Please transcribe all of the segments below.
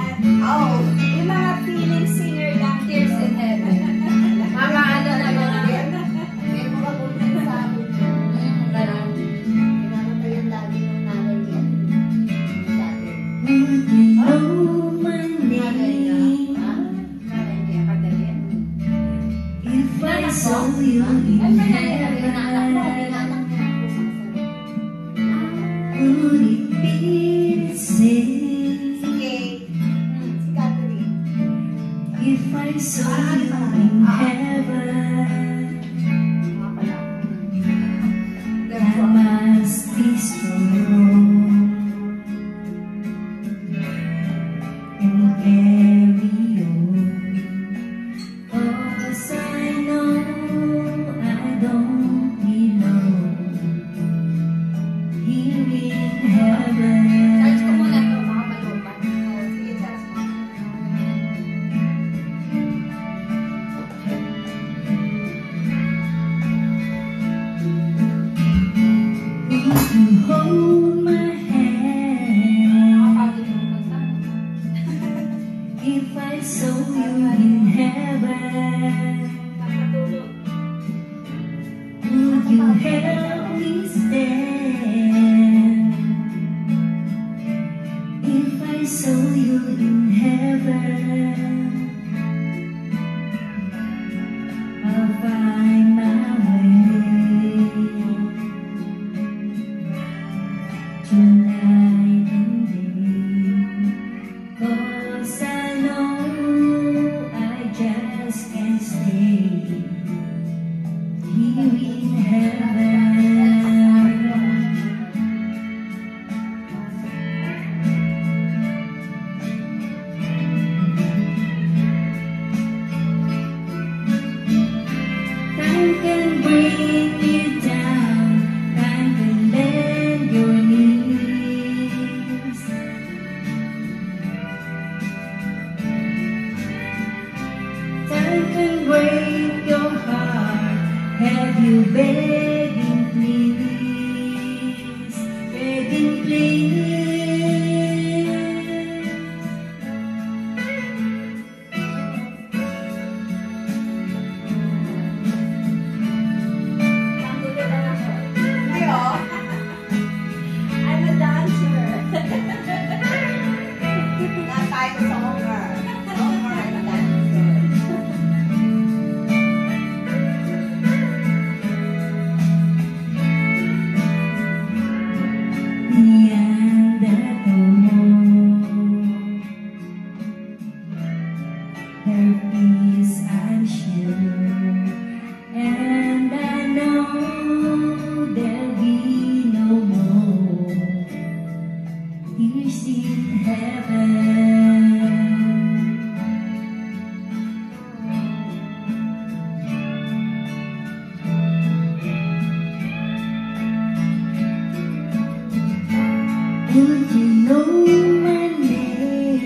yan. Oh, yung mga feeling singer lang. Tears in Heaven. Mga ano na mga May mga bulkan sa amin. Ganon. Pinapatay yung lagi ng nanay niya. Dati. Oh, my name. Nanay niya, kadali. If I saw you in heaven, would it be the same? Sige. Si Catherine. If I saw you in heaven, I must be strong and carry on. 'Cause I know I don't belong here in heaven. Charge ko muna ito, baka malupan. Sige, charge mo. Would you hold my hand Nakapagod yung kanta. if I saw you in heaven? Nakatulog. Would you help me stand if I saw you in heaven? I'll find my way tonight and day, 'cause I know I just can't stay here in heaven. Time can bring you down, time can bend your knees. Time can break your heart, have you begging please, begging please. Nanggulo na ako. Hindi, oh. I'm a dancer. Na tayo sa Homer. Homer and dancer. Beyond that door, there is, I'm sure, and I know there'll be no more tears in heaven. Would you know my name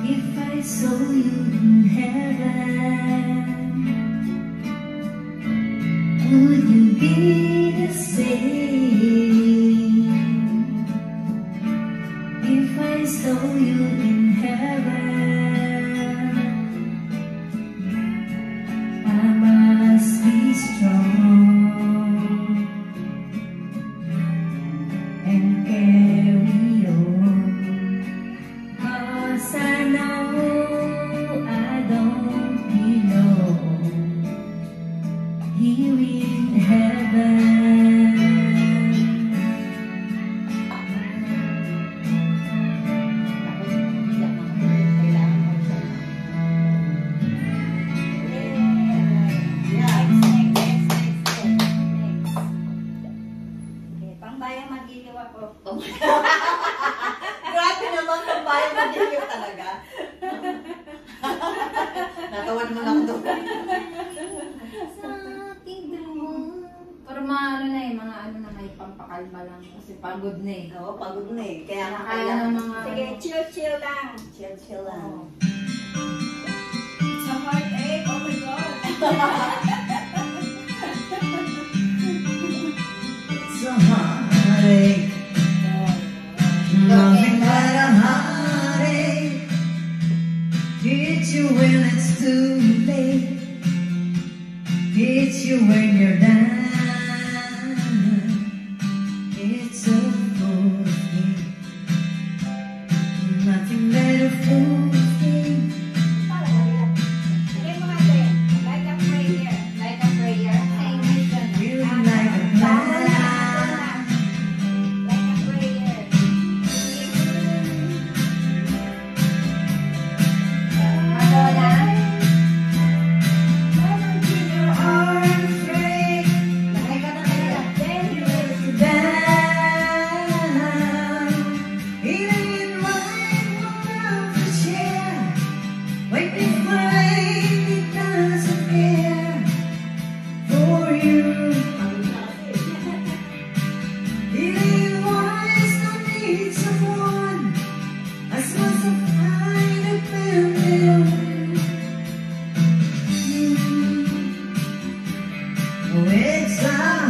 if I saw you in heaven? Would you be the same if I saw you in heaven? I must be strong and carry on, 'cause I know I don't belong here in heaven. Kailangan mo siya. Yeah. Next. Okay, pangbayang magiliw ako. Grabe naman kung bayan magiging talaga. Natawan mo lang doon. Sa ating dalawa. Pero mga ano na eh, mga ano na may pampakalma lang. Kasi pagod na eh. Oo, pagod na eh. Kaya Kaya ng mga... Sige, chill lang. chill lang. Sa heartache, oh my God. It's a heartache Nothing but a heartache hits you when it's too late. Hits you when you're down. It's a fool's game. Nothing but a fool's game. Lagay mo nga din. Like a prayer. Like a prayer. Ay, mission. Feeling like a clown. Like a prayer. Madonna. Your arms break. Like a prayer. Then you Down, even in mine will love to share. When you find it doesn't care for you. Even wise don't need someone as much as I depend on you. Oh, it's a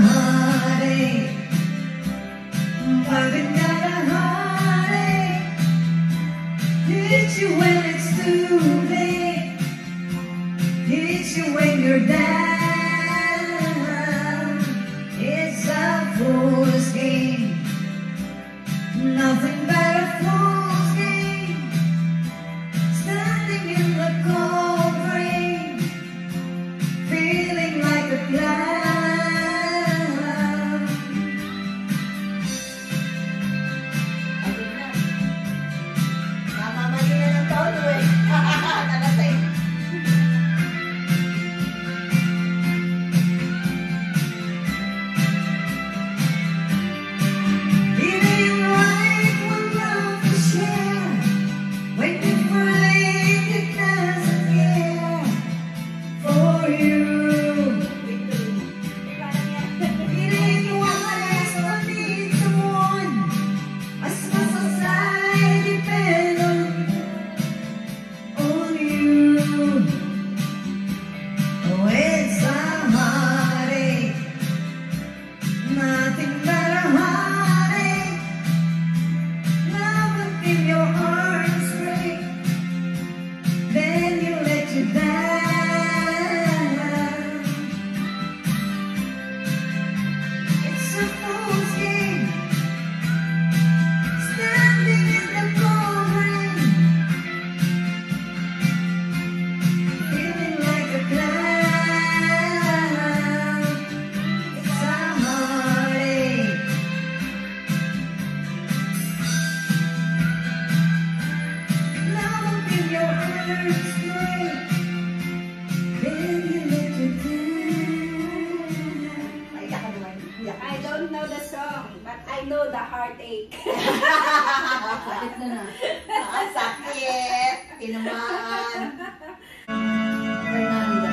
heartache. I've got a heartache. Hits you when it's too late. Hits you when you're down. It's a fool's game. Nothing but a fool's game. Standing in the cold rain, feeling like a clown. Mamamali na ng todo eh. Nalasay. Feeling like one love to share. When you find it doesn't care for you. Feeling wise don't need someone as much as I depend on you. Oh, it's a heartache. Nothing but a heartache. Love in your arms break, then you let you down. It's a fool's game, standing in the cold rain, feeling like a clown. It's a heartache. Love in your arms break, then you let you down. Maiyak ka naman. Iyak. I don't know the song, but I know the heartache. Sakit na na. Sakit. Tinamaan. Fernanda.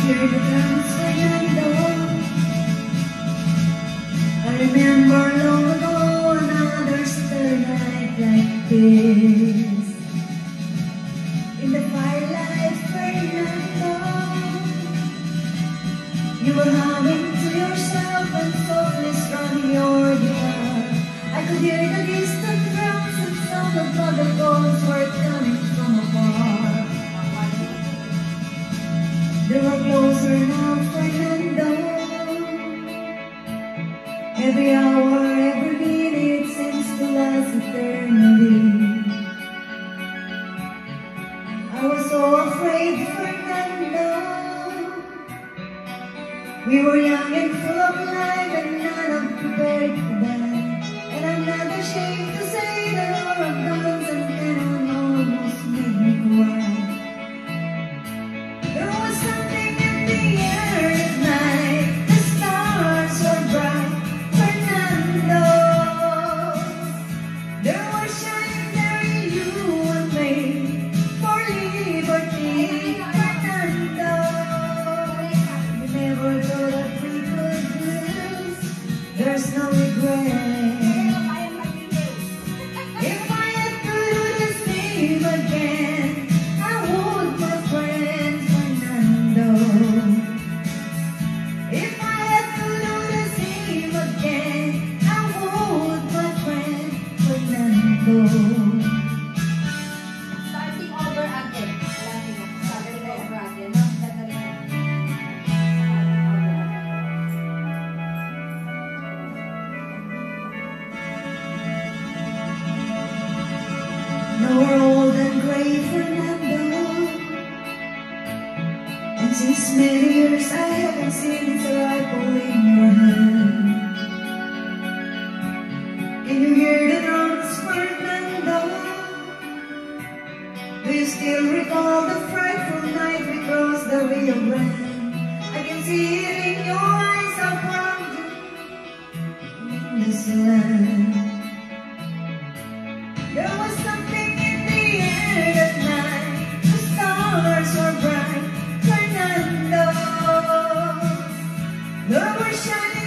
Here the drums, Fernando. I remember long ago another star night like this. In the firelight, Fernando, you were humming to yourself and softly strumming your guitar. I could hear the distant drums and sound of other calls were coming from afar. They were closer now, Fernando. Every hour, every minute seems to last eternally. I was so afraid, Fernando. We were young and full of life and not unprepared for that. And I'm not ashamed to say that our guns and cannon almost made me cry. There was something in the air at night. The stars were bright. Fernando. there's no regret. Pero kaya mag-delay. If I had to do the same again, I would, my friend Fernando. If I had to do the same again, I would, my friend Fernando. Starting over again. Wala nila. Starting over again. No? Ganda rin. Now we're old and gray, Fernando, and since many years I haven't seen the rifle in your hand. Can you hear the drums, Fernando? Do you still recall the frightful night we crossed the Rio Grande? I can see it in your eyes, how proud you in this land. There was something in the air that night. The stars were bright, Fernando. They were shining.